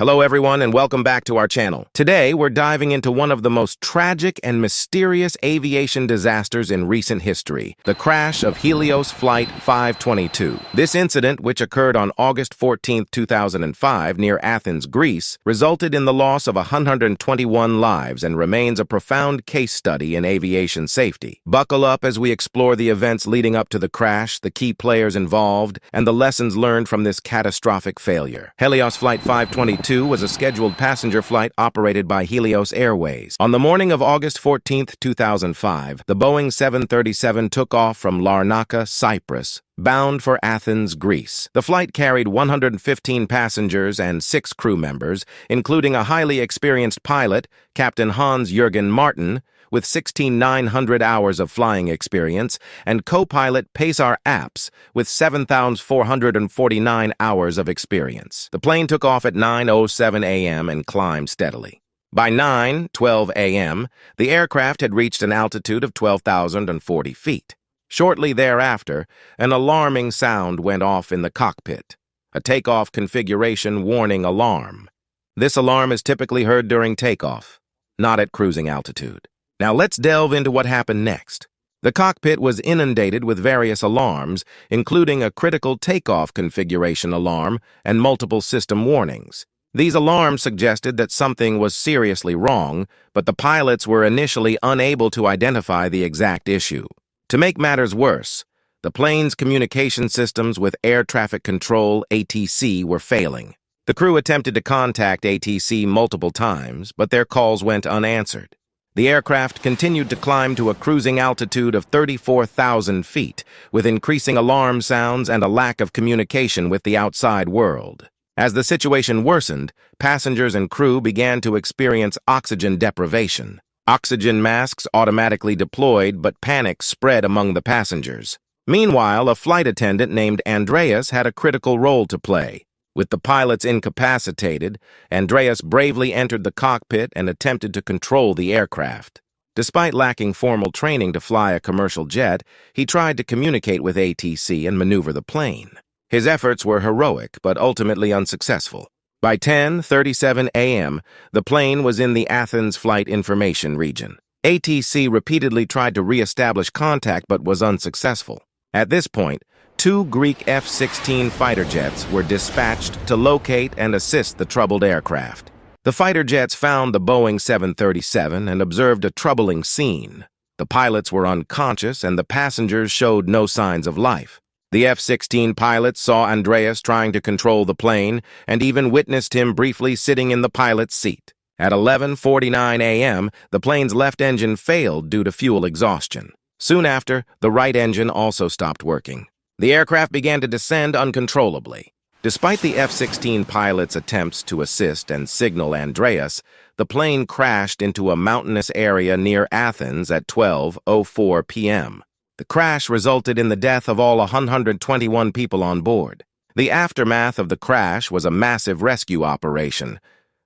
Hello everyone and welcome back to our channel. Today we're diving into one of the most tragic and mysterious aviation disasters in recent history, the crash of Helios Flight 522. This incident, which occurred on August 14, 2005 near Athens, Greece, resulted in the loss of 121 lives and remains a profound case study in aviation safety. Buckle up as we explore the events leading up to the crash, the key players involved, and the lessons learned from this catastrophic failure. Helios Flight 522 was a scheduled passenger flight operated by Helios Airways. On the morning of August 14, 2005, the Boeing 737 took off from Larnaca, Cyprus, bound for Athens, Greece. The flight carried 115 passengers and 6 crew members, including a highly experienced pilot, Captain Hans-Jürgen Martin, with 16,900 hours of flying experience, and co-pilot Pesar Apps, with 7,449 hours of experience. The plane took off at 9:07 a.m. and climbed steadily. By 9:12 a.m., the aircraft had reached an altitude of 12,040 feet. Shortly thereafter, an alarming sound went off in the cockpit, a takeoff configuration warning alarm. This alarm is typically heard during takeoff, not at cruising altitude. Now let's delve into what happened next. The cockpit was inundated with various alarms, including a critical takeoff configuration alarm and multiple system warnings. These alarms suggested that something was seriously wrong, but the pilots were initially unable to identify the exact issue. To make matters worse, the plane's communication systems with air traffic control, ATC, were failing. The crew attempted to contact ATC multiple times, but their calls went unanswered. The aircraft continued to climb to a cruising altitude of 34,000 feet, with increasing alarm sounds and a lack of communication with the outside world. As the situation worsened, passengers and crew began to experience oxygen deprivation. Oxygen masks automatically deployed, but panic spread among the passengers. Meanwhile, a flight attendant named Andreas had a critical role to play. With the pilots incapacitated, Andreas bravely entered the cockpit and attempted to control the aircraft. Despite lacking formal training to fly a commercial jet, he tried to communicate with ATC and maneuver the plane. His efforts were heroic, but ultimately unsuccessful. By 10:37 a.m., the plane was in the Athens flight information region. ATC repeatedly tried to re-establish contact but was unsuccessful. At this point, 2 Greek F-16 fighter jets were dispatched to locate and assist the troubled aircraft. The fighter jets found the Boeing 737 and observed a troubling scene. The pilots were unconscious and the passengers showed no signs of life. The F-16 pilots saw Andreas trying to control the plane and even witnessed him briefly sitting in the pilot's seat. At 11:49 a.m., the plane's left engine failed due to fuel exhaustion. Soon after, the right engine also stopped working. The aircraft began to descend uncontrollably. Despite the F-16 pilot's attempts to assist and signal Andreas, the plane crashed into a mountainous area near Athens at 12:04 p.m. The crash resulted in the death of all 121 people on board. The aftermath of the crash was a massive rescue operation,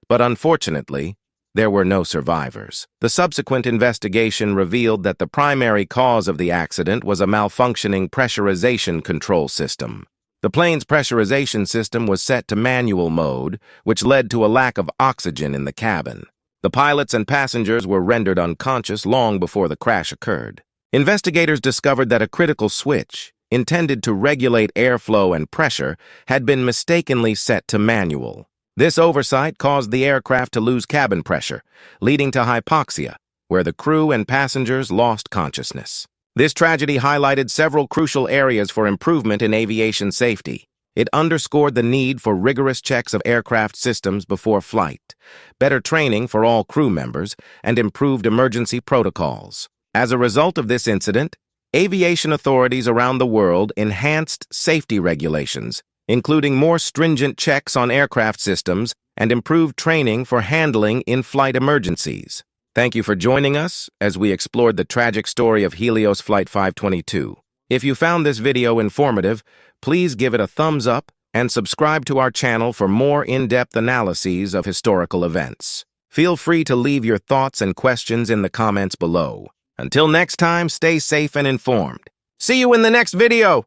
but unfortunately, there were no survivors. The subsequent investigation revealed that the primary cause of the accident was a malfunctioning pressurization control system. The plane's pressurization system was set to manual mode, which led to a lack of oxygen in the cabin. The pilots and passengers were rendered unconscious long before the crash occurred. Investigators discovered that a critical switch, intended to regulate airflow and pressure, had been mistakenly set to manual. This oversight caused the aircraft to lose cabin pressure, leading to hypoxia, where the crew and passengers lost consciousness. This tragedy highlighted several crucial areas for improvement in aviation safety. It underscored the need for rigorous checks of aircraft systems before flight, better training for all crew members, and improved emergency protocols. As a result of this incident, aviation authorities around the world enhanced safety regulations, including more stringent checks on aircraft systems and improved training for handling in-flight emergencies. Thank you for joining us as we explored the tragic story of Helios Flight 522. If you found this video informative, please give it a thumbs up and subscribe to our channel for more in-depth analyses of historical events. Feel free to leave your thoughts and questions in the comments below. Until next time, stay safe and informed. See you in the next video!